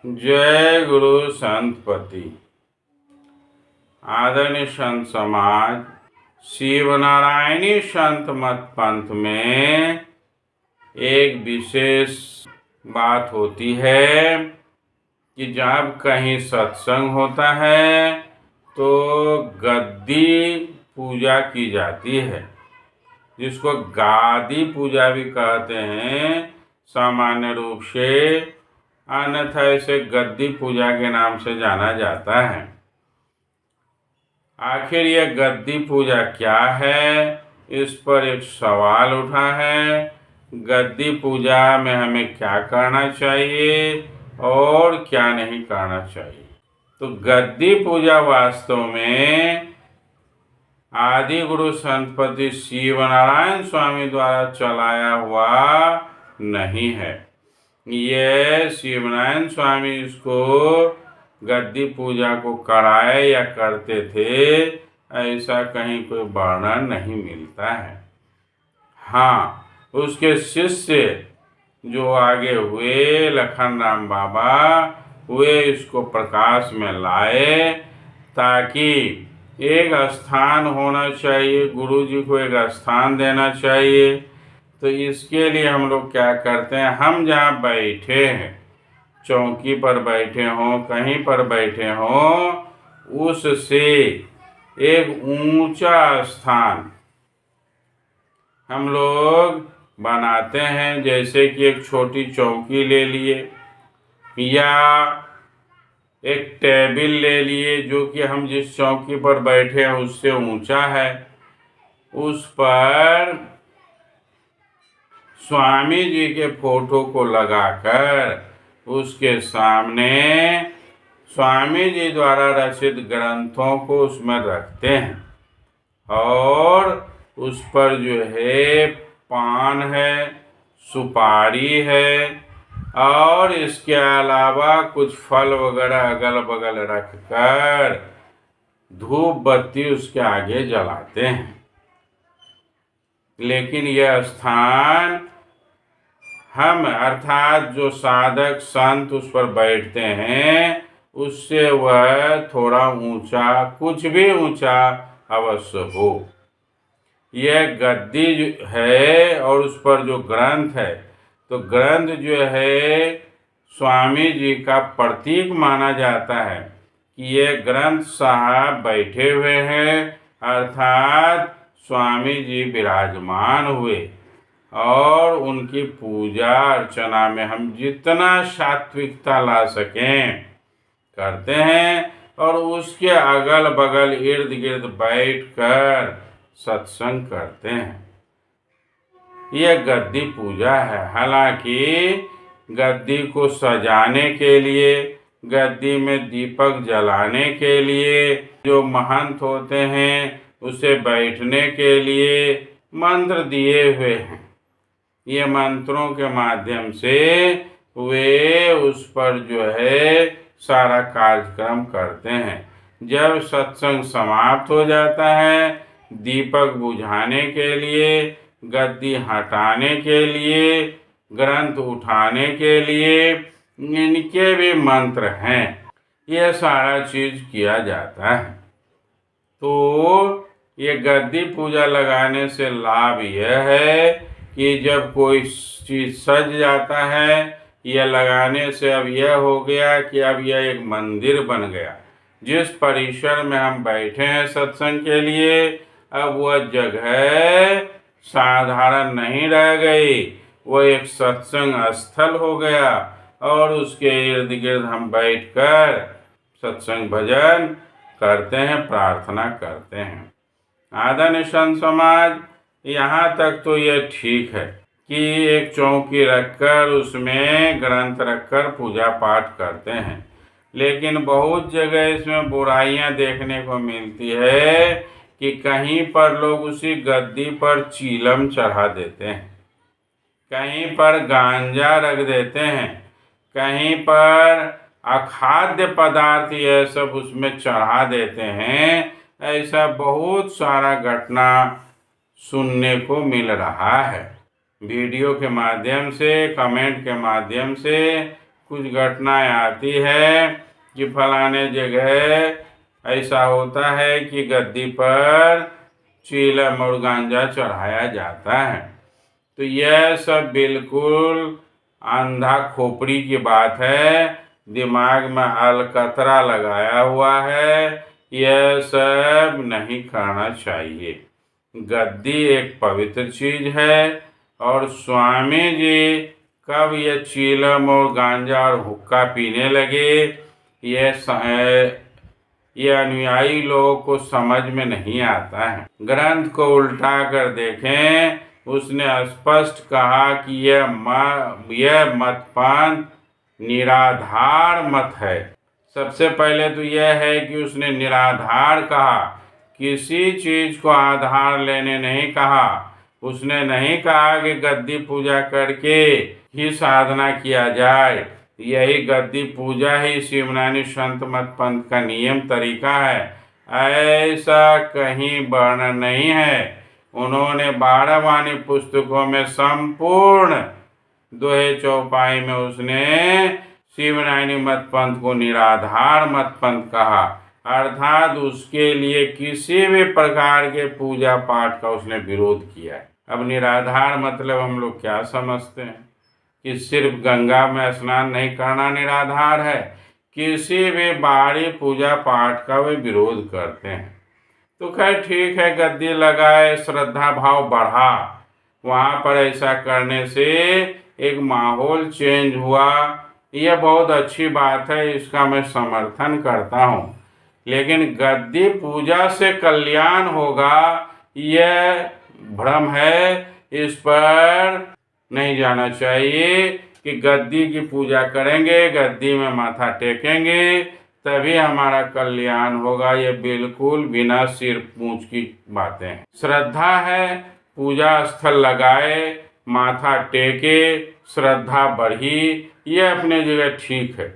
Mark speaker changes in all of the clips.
Speaker 1: जय गुरु संतपति। आदरणीय संत समाज, शिवनारायणी संत मत पंथ में एक विशेष बात होती है कि जब कहीं सत्संग होता है तो गद्दी पूजा की जाती है, जिसको गादी पूजा भी कहते हैं सामान्य रूप से, अन्यथा इसे गद्दी पूजा के नाम से जाना जाता है। आखिर यह गद्दी पूजा क्या है, इस पर एक सवाल उठा है। गद्दी पूजा में हमें क्या करना चाहिए और क्या नहीं करना चाहिए। तो गद्दी पूजा वास्तव में आदि गुरु संतपति शिवनारायण स्वामी द्वारा चलाया हुआ नहीं है। ये शिवनारायण स्वामी इसको गद्दी पूजा को कराए या करते थे, ऐसा कहीं कोई वर्णन नहीं मिलता है। हाँ, उसके शिष्य जो आगे हुए लखन राम बाबा, वे इसको प्रकाश में लाए, ताकि एक स्थान होना चाहिए, गुरु जी को एक स्थान देना चाहिए। तो इसके लिए हम लोग क्या करते हैं, हम जहाँ बैठे हैं, चौकी पर बैठे हों, कहीं पर बैठे हों, उससे एक ऊंचा स्थान हम लोग बनाते हैं। जैसे कि एक छोटी चौकी ले लिए या एक टेबल ले लिए, जो कि हम जिस चौकी पर बैठे हैं उससे ऊंचा है। उस पर स्वामी जी के फोटो को लगाकर उसके सामने स्वामी जी द्वारा रचित ग्रंथों को उसमें रखते हैं और उस पर जो है पान है, सुपारी है और इसके अलावा कुछ फल वगैरह अगल बगल रखकर धूप बत्ती उसके आगे जलाते हैं। लेकिन यह स्थान हम अर्थात जो साधक संत उस पर बैठते हैं, उससे वह थोड़ा ऊंचा, कुछ भी ऊंचा अवश्य हो। यह गद्दी है और उस पर जो ग्रंथ है, तो ग्रंथ जो है स्वामी जी का प्रतीक माना जाता है कि ये ग्रंथ साहब बैठे हुए हैं, अर्थात स्वामी जी विराजमान हुए। और उनकी पूजा अर्चना में हम जितना सात्विकता ला सकें करते हैं और उसके अगल बगल इर्द गिर्द बैठकर सत्संग करते हैं। यह गद्दी पूजा है। हालांकि गद्दी को सजाने के लिए, गद्दी में दीपक जलाने के लिए जो महंत होते हैं, उसे बैठने के लिए मंत्र दिए हुए हैं। ये मंत्रों के माध्यम से वे उस पर जो है सारा कार्यक्रम करते हैं। जब सत्संग समाप्त हो जाता है, दीपक बुझाने के लिए, गद्दी हटाने के लिए, ग्रंथ उठाने के लिए इनके भी मंत्र हैं। यह सारा चीज किया जाता है। तो ये गद्दी पूजा लगाने से लाभ यह है कि जब कोई चीज सज जाता है, यह लगाने से अब यह हो गया कि अब यह एक मंदिर बन गया। जिस परिसर में हम बैठे हैं सत्संग के लिए, अब वह जगह साधारण नहीं रह गई, वह एक सत्संग स्थल हो गया और उसके इर्द गिर्द हम बैठकर सत्संग भजन करते हैं, प्रार्थना करते हैं। आदरणीय संत समाज, यहाँ तक तो यह ठीक है कि एक चौकी रखकर उसमें ग्रंथ रखकर पूजा पाठ करते हैं, लेकिन बहुत जगह इसमें बुराइयां देखने को मिलती है कि कहीं पर लोग उसी गद्दी पर चीलम चढ़ा देते हैं, कहीं पर गांजा रख देते हैं, कहीं पर अखाद्य पदार्थ यह सब उसमें चढ़ा देते हैं। ऐसा बहुत सारा घटना सुनने को मिल रहा है। वीडियो के माध्यम से, कमेंट के माध्यम से कुछ घटनाएं आती है कि फलाने जगह ऐसा होता है कि गद्दी पर चीलम और गांजा चढ़ाया जाता है। तो यह सब बिल्कुल अंधा खोपड़ी की बात है, दिमाग में अलकतरा लगाया हुआ है। यह सब नहीं करना चाहिए। गद्दी एक पवित्र चीज है और स्वामी जी कब यह चीलम और गांजा और हुक्का पीने लगे, ये अनुयायी लोगों को समझ में नहीं आता है। ग्रंथ को उल्टा कर देखें, उसने स्पष्ट कहा कि यह मतपंथ निराधार मत है। सबसे पहले तो यह है कि उसने निराधार कहा, किसी चीज को आधार लेने नहीं कहा। उसने नहीं कहा कि गद्दी पूजा करके ही साधना किया जाए। यही गद्दी पूजा ही शिवनानी संत मत पंथ का नियम तरीका है, ऐसा कहीं वर्णन नहीं है। उन्होंने 12 वाणी पुस्तकों में संपूर्ण दोहे चौपाई में उसने शिवनानी मत पंथ को निराधार मत पंथ कहा, अर्थात उसके लिए किसी भी प्रकार के पूजा पाठ का उसने विरोध किया है। अब निराधार मतलब हम लोग क्या समझते हैं कि सिर्फ गंगा में स्नान नहीं करना निराधार है, किसी भी बाहरी पूजा पाठ का वे विरोध करते हैं। तो खैर ठीक है, गद्दी लगाए, श्रद्धा भाव बढ़ा, वहाँ पर ऐसा करने से एक माहौल चेंज हुआ, यह बहुत अच्छी बात है, इसका मैं समर्थन करता हूँ। लेकिन गद्दी पूजा से कल्याण होगा यह भ्रम है, इस पर नहीं जाना चाहिए कि गद्दी की पूजा करेंगे, गद्दी में माथा टेकेंगे तभी हमारा कल्याण होगा। ये बिल्कुल बिना सिर पूंछ की बातें हैं। श्रद्धा है, पूजा स्थल लगाए, माथा टेके, श्रद्धा बढ़ी, ये अपने जगह ठीक है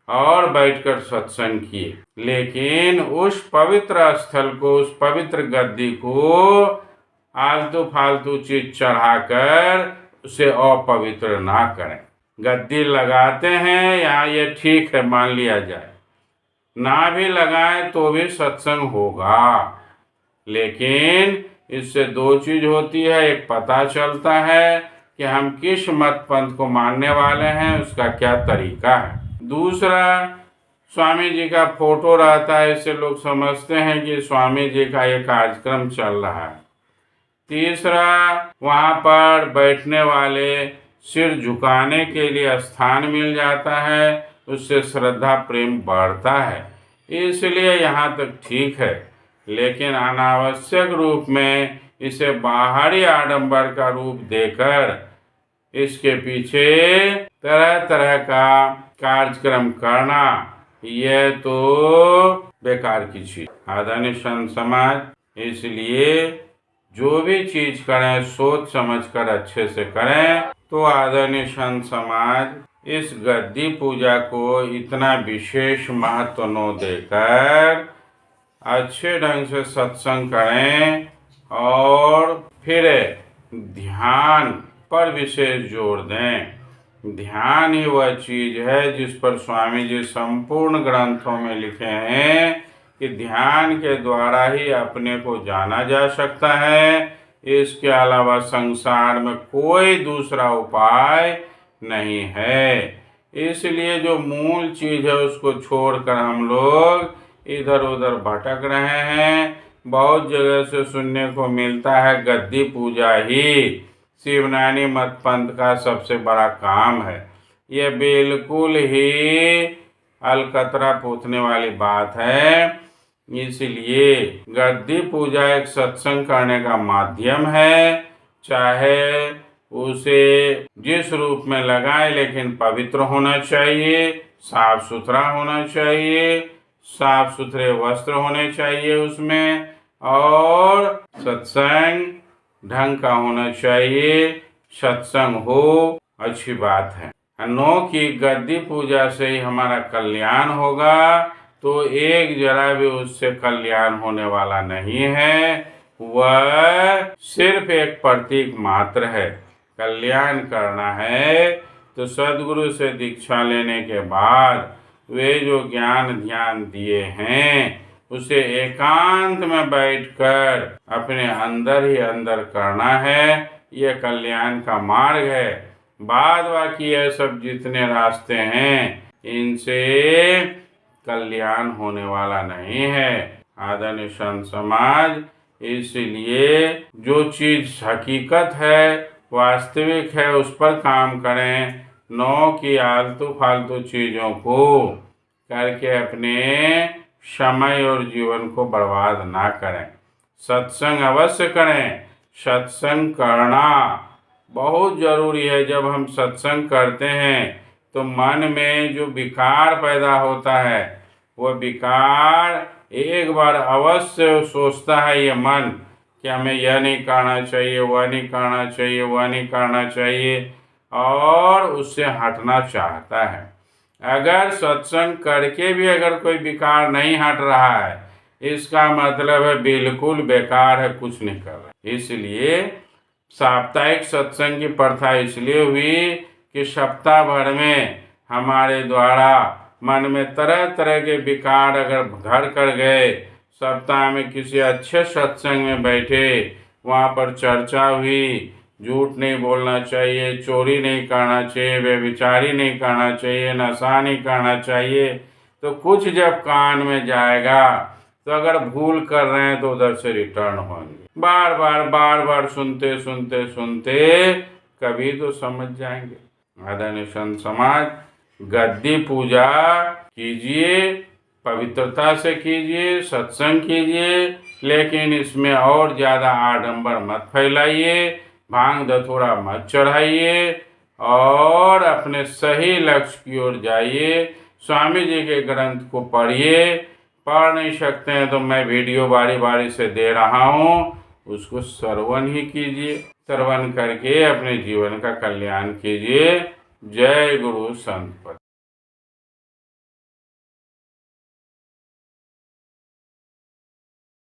Speaker 1: और बैठकर सत्संग किए। लेकिन उस पवित्र स्थल को, उस पवित्र गद्दी को आलतू फालतू चीज चढ़ाकर उसे अपवित्र ना करें। गद्दी लगाते हैं यहाँ, ये ठीक है, मान लिया जाए, ना भी लगाएं तो भी सत्संग होगा। लेकिन इससे दो चीज होती है, एक पता चलता है कि हम किस मत पंथ को मानने वाले हैं, उसका क्या तरीका है। दूसरा, स्वामी जी का फोटो रहता है, इससे लोग समझते हैं कि स्वामी जी का ये कार्यक्रम चल रहा है। तीसरा, वहाँ पर बैठने वाले सिर झुकाने के लिए स्थान मिल जाता है, उससे श्रद्धा प्रेम बढ़ता है, इसलिए यहाँ तक ठीक है। लेकिन अनावश्यक रूप में इसे बाहरी आडंबर का रूप देकर इसके पीछे तरह तरह का कार्यक्रम करना, यह तो बेकार की चीज। आदरणीय संत समाज, इसलिए जो भी चीज करें सोच समझ कर अच्छे से करें। तो आदरणीय संत समाज, इस गद्दी पूजा को इतना विशेष महत्व न देकर अच्छे ढंग से सत्संग करें और फिर ध्यान पर विशेष जोर दें। ध्यान ही वह चीज है जिस पर स्वामी जी संपूर्ण ग्रंथों में लिखे हैं कि ध्यान के द्वारा ही अपने को जाना जा सकता है। इसके अलावा संसार में कोई दूसरा उपाय नहीं है। इसलिए जो मूल चीज है उसको छोड़कर हम लोग इधर उधर भटक रहे हैं। बहुत जगह से सुनने को मिलता है गद्दी पूजा ही शिवनानी मत पंथ का सबसे बड़ा काम है। यह बिल्कुल ही अलकतरा पूछने वाली बात है। इसलिए गद्दी पूजा एक सत्संग करने का माध्यम है, चाहे उसे जिस रूप में लगाए, लेकिन पवित्र होना चाहिए, साफ सुथरा होना चाहिए, साफ सुथरे वस्त्र होने चाहिए उसमें, और सत्संग ढंग का होना चाहिए। सत्संग हो, अच्छी बात है। नो कि गद्दी पूजा से ही हमारा कल्याण होगा, तो एक जरा भी उससे कल्याण होने वाला नहीं है। वह सिर्फ एक प्रतीक मात्र है। कल्याण करना है तो सद्गुरु से दीक्षा लेने के बाद वे जो ज्ञान ध्यान दिए हैं उसे एकांत में बैठकर अपने अंदर ही अंदर करना है। यह कल्याण का मार्ग है। बाद बाकी यह सब जितने रास्ते हैं इनसे कल्याण होने वाला नहीं है। आदरणीय संत समाज, इसलिए जो चीज हकीकत है, वास्तविक है, उस पर काम करें। नौ की आलतू फालतू चीजों को करके अपने समय और जीवन को बर्बाद ना करें। सत्संग अवश्य करें। सत्संग करना बहुत जरूरी है। जब हम सत्संग करते हैं तो मन में जो विकार पैदा होता है, वह विकार एक बार अवश्य सोचता है ये मन कि हमें यह नहीं करना चाहिए, वह नहीं करना चाहिए, वह नहीं करना चाहिए, और उससे हटना चाहता है। अगर सत्संग करके भी अगर कोई विकार नहीं हट रहा है, इसका मतलब है बिल्कुल बेकार है, कुछ नहीं कर रहा। इसलिए साप्ताहिक सत्संग की प्रथा इसलिए हुई कि सप्ताह भर में हमारे द्वारा मन में तरह तरह के विकार अगर घर कर गए, सप्ताह में किसी अच्छे सत्संग में बैठे, वहाँ पर चर्चा हुई, झूठ नहीं बोलना चाहिए, चोरी नहीं करना चाहिए, व्यभिचारी नहीं करना चाहिए, नशा नहीं करना चाहिए, तो कुछ जब कान में जाएगा तो अगर भूल कर रहे हैं तो उधर से रिटर्न होंगे। बार बार सुनते सुनते सुनते कभी तो समझ जाएंगे। आदरणीय संत समाज, गद्दी पूजा कीजिए, पवित्रता से कीजिए, सत्संग कीजिए, लेकिन इसमें और ज़्यादा आडंबर मत फैलाइए, भांग धतूरा मत चढ़ाइए और अपने सही लक्ष्य की ओर जाइए। स्वामी जी के ग्रंथ को पढ़िए। पढ़ नहीं सकते हैं तो मैं वीडियो बारी बारी से दे रहा हूँ, उसको श्रवण ही कीजिए। श्रवण करके अपने जीवन का कल्याण कीजिए। जय गुरु संत।